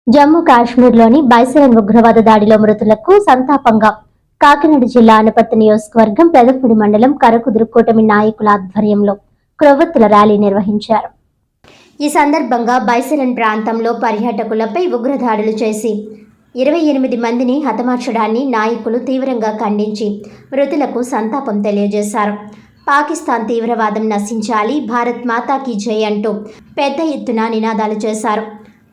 జమ్మూ కాశ్మీర్లోని బైసరన్ ఉగ్రవాద దాడిలో మృతులకు సంతాపంగా కాకినాడ జిల్లా అనపర్తి నియోజకవర్గం పెదపూడి మండలం కరకుదురు కూటమి నాయకుల ఆధ్వర్యంలో క్రొవ్వొత్తుల ర్యాలీ నిర్వహించారు. ఈ సందర్భంగా బైసరన్ ప్రాంతంలో పర్యాటకులపై ఉగ్రదాడులు చేసి 28 మందిని హతమార్చడాన్ని నాయకులు తీవ్రంగా ఖండించి మృతులకు సంతాపం తెలియజేశారు. పాకిస్తాన్ తీవ్రవాదం నశించాలి, భారత్ మాతాకి జై అంటూ పెద్ద ఎత్తున నినాదాలు చేశారు.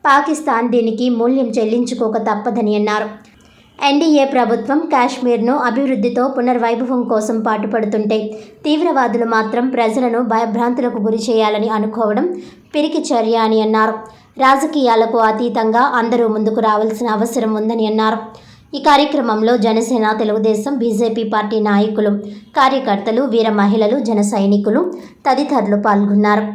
పాకిస్తాన్ దీనికి మూల్యం చెల్లించుకోక తప్పదని అన్నారు. ఎన్డీఏ ప్రభుత్వం కాశ్మీర్ను అభివృద్ధితో పునర్వైభవం కోసం పాటుపడుతుంటే తీవ్రవాదులు మాత్రం ప్రజలను భయభ్రాంతులకు గురి చేయాలని అనుకోవడం పిరికి చర్య అని అన్నారు. రాజకీయాలకు అతీతంగా అందరూ ముందుకు రావాల్సిన అవసరం ఉందని అన్నారు. ఈ కార్యక్రమంలో జనసేన, తెలుగుదేశం, బీజేపీ పార్టీ నాయకులు, కార్యకర్తలు, వీర మహిళలు, జన సైనికులు తదితరులు పాల్గొన్నారు.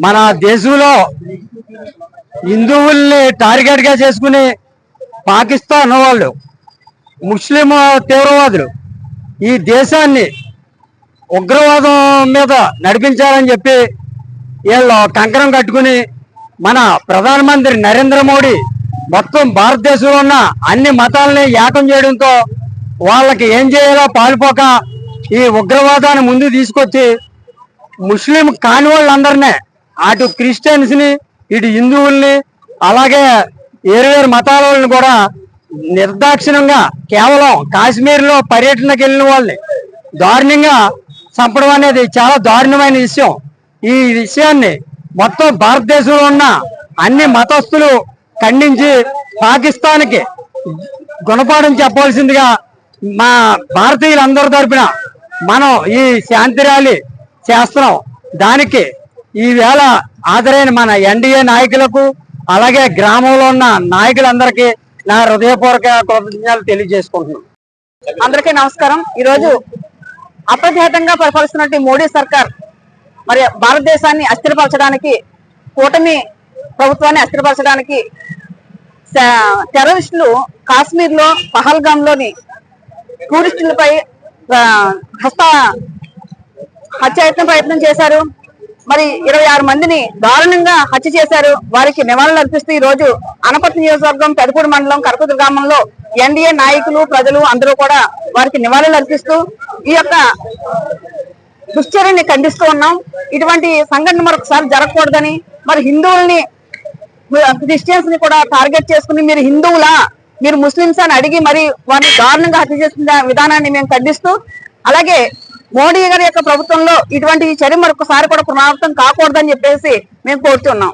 మన దేశంలో హిందువుల్ని టార్గెట్ గా చేసుకుని పాకిస్తాన్ వాళ్ళు, ముస్లిం తీవ్రవాదులు ఈ దేశాన్ని ఉగ్రవాదం మీద నడిపించాలని చెప్పి వీళ్ళు కంకణం కట్టుకుని మన ప్రధానమంత్రి నరేంద్ర మోడీ మొత్తం భారతదేశంలో ఉన్న అన్ని మతాలని ఏకం చేయడంతో వాళ్ళకి ఏం చేయాలో పాల్పోక ఈ ఉగ్రవాదాన్ని ముందు తీసుకొచ్చి ముస్లిం కాని వాళ్ళందరినీ, అటు క్రిస్టియన్స్ ని, ఇటు హిందువుల్ని, అలాగే వేరు మతాల వాళ్ళని కూడా నిర్దాక్షిణ్యంగా కేవలం కాశ్మీర్ లో పర్యటనకు వెళ్ళిన వాళ్ళని దారుణంగా చంపడం అనేది చాలా దారుణమైన విషయం. ఈ విషయాన్ని మొత్తం భారతదేశంలో ఉన్న అన్ని మతస్థులు ఖండించి పాకిస్తాన్కి గుణపాఠం చెప్పవలసిందిగా మా భారతీయులందరి తరపున మనం ఈ శాంతి ర్యాలీ చేస్తున్నాం. దానికి ఈవేళ హాజరైన మన ఎన్డీఏ నాయకులకు, అలాగే గ్రామంలో ఉన్న నాయకులందరికీ నా హృదయపూర్వక కృతజ్ఞతలు తెలియజేసుకుంటున్నాను. అందరికీ నమస్కారం. ఈరోజు అప్రతిహతంగా పరిపాలిస్తున్నట్టు మోడీ సర్కార్ మరి భారతదేశాన్ని అస్థిరపరచడానికి, కూటమి ప్రభుత్వాన్ని అస్థిరపరచడానికి టెర్రరిస్టులు కాశ్మీర్ లో పహల్గామ్లోని టూరిస్టులపై హత్యాయత్నం ప్రయత్నం చేశారు. మరి 26 మందిని దారుణంగా హత్య చేశారు. వారికి నివాళులు అర్పిస్తూ ఈ రోజు అనపర్తి నియోజకవర్గం పెదపూడి మండలం కరకుదురు గ్రామంలో ఎన్డీఏ నాయకులు, ప్రజలు అందరూ కూడా వారికి నివాళులు అర్పిస్తూ ఈ యొక్క దుశ్చర్యని ఖండిస్తూ ఉన్నాం. ఇటువంటి సంఘటన మరొకసారి జరగకూడదని, మరి హిందువుల్ని, క్రిస్టియన్స్ ని కూడా టార్గెట్ చేసుకుని మీరు హిందువులా, మీరు ముస్లింస్ అని అడిగి మరి వారిని దారుణంగా హత్య చేసిన విధానాన్ని మేము ఖండిస్తూ, అలాగే మోడీ గారి యొక్క ప్రభుత్వంలో ఇటువంటి చర్య మరొకసారి కూడా పునరావృతం కాకూడదని చెప్పేసి మేము కోరుతున్నాం.